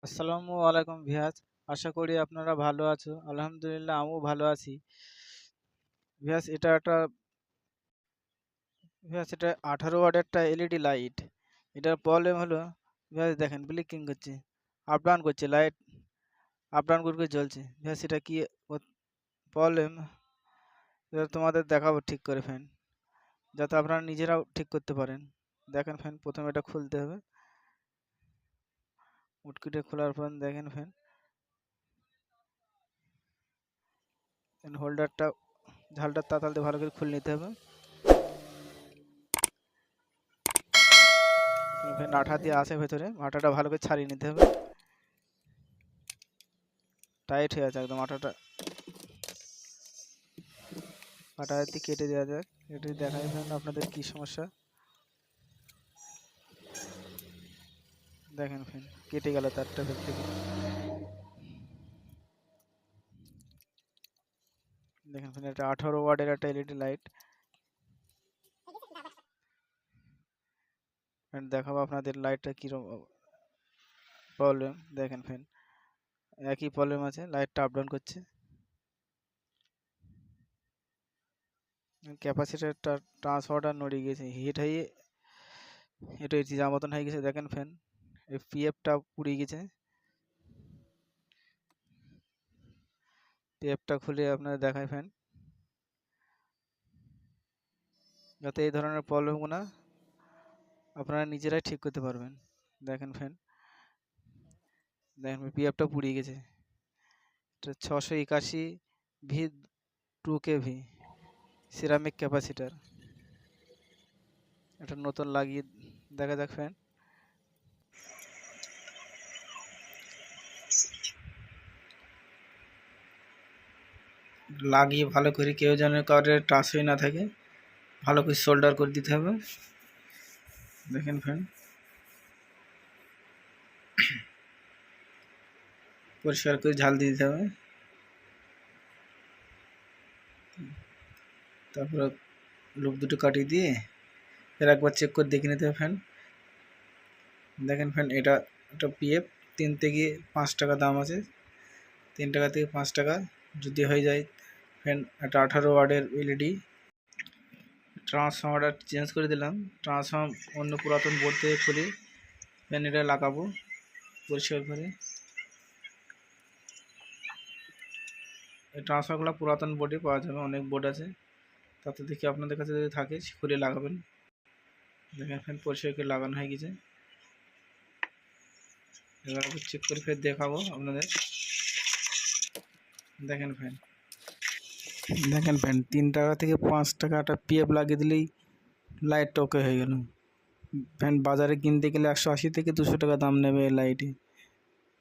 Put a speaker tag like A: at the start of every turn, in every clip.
A: আসসালামু আলাইকুম ভিয়াজ। আশা করি আপনারা ভালো আছো। আলহামদুলিল্লাহ আমিও ভালো আছি। ভিয়াজ এটা 18 ওয়াটের একটা এলইডি লাইট। এটার প্রবলেম হলো ভিয়াজ দেখেন ব্লিঙ্কিং করছে, আপ ডাউন করছে লাইট, আপ ডাউন করে জ্বলছে। ভিয়াজ এটা কি প্রবলেম, এটা তোমাদের দেখাবো ঠিক করে ফ্যান, যাতে আপনারা নিজেরাও ঠিক করতে পারেন। দেখেন ফ্যান প্রথমে এটা খুলতে হবে, উটকিটে খোলার পর দেখেন ফ্যান হোল্ডারটা ঝালটার তাতাল দিয়ে ভালো করে খুলে নিতে হবে। ফ্যান আঠা দিয়ে আসে ভেতরে, আঠাটা ভালো করে ছাড়িয়ে নিতে হবে। টাইট হয়ে আছে একদম আঠাটা, আটা দিয়ে কেটে দেওয়া যাক। এটি দেখাই ফ্যান আপনাদের কি সমস্যা। দেখেন ফ্যান কেটে গেল তারটা ভেতর থেকে। দেখেন ফ্যান এটা 18 ওয়াটের একটা এলইডি লাইট। দেখাবো আপনাদের লাইটটা কিরকম প্রবলেম। দেখেন ফ্যান একই প্রবলেম আছে, লাইটটা আপ ডাউন করছে। ক্যাপাসিটারটা ট্রান্সফরমারটা নড়ে গিয়েছে, হিট হয়ে এটা যা মতন হয়ে গেছে। দেখেন ফ্যান এই পিএফটা পুড়ে গেছে। পিএফটা খুলে আপনাদের দেখায় ফ্যান, যাতে এই ধরনের প্রবলেমগুলো আপনারা নিজেরাই ঠিক করতে পারবেন। দেখেন ফ্যান, দেখেন পিএফটা পুড়িয়ে গেছে। এটা 681 ভি 2 kV সিরামিক ক্যাপাসিটার। এটা নতুন লাগিয়ে দেখা যাক ফ্যান। লাগিয়ে ভালো করে কেউ যেন কারোর টাচ হয়ে না থাকে, ভালো করে সোল্ডার করে দিতে হবে। দেখেন ফ্যান পরিষ্কার করে ঝাল দিয়ে দিতে হবে। তারপর লুপ দুটো কাটিয়ে দিয়ে এর একবার চেক করে দেখে নিতে হবে ফ্যান। দেখেন ফ্যান এটা একটা পিএফ 3 থেকে 5 টাকা দাম আছে, 3 টাকা থেকে 5 টাকা যদি হয়ে যায় ফ্যান। একটা 18 ওয়াটের এলইডি। ট্রান্সফর্মারটা চেঞ্জ করে দিলাম, ট্রান্সফর্ম অন্য পুরাতন বোর্ড থেকে খুলে ফ্যান এটা লাগাবো পরিষ্কার করে। এই ট্রান্সফর্মারগুলো পুরাতন বোর্ডে পাওয়া যাবে, অনেক বোর্ড আছে, তাতে দেখি আপনাদের কাছে যদি থাকে খুলে লাগাবেন। দেখেন ফ্যান পরিষ্কার করে লাগানো হয়ে গেছে। এবার চেক করে ফের দেখাবো আপনাদের। দেখেন ফ্যান 3 টাকা থেকে 5 টাকা একটা পিএফ লাগিয়ে দিলেই লাইটটা ওকে হয়ে গেল। ফ্যান বাজারে কিনতে গেলে 180 থেকে 200 টাকা দাম নেবে এই লাইটে,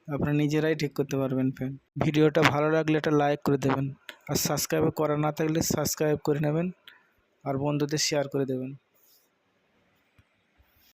A: আপনারা নিজেরাই ঠিক করতে পারবেন ফ্যান। ভিডিওটা ভালো লাগলে একটা লাইক করে দেবেন, আর সাবস্ক্রাইব করা না থাকলে সাবস্ক্রাইব করে নেবেন, আর বন্ধুদের শেয়ার করে দেবেন।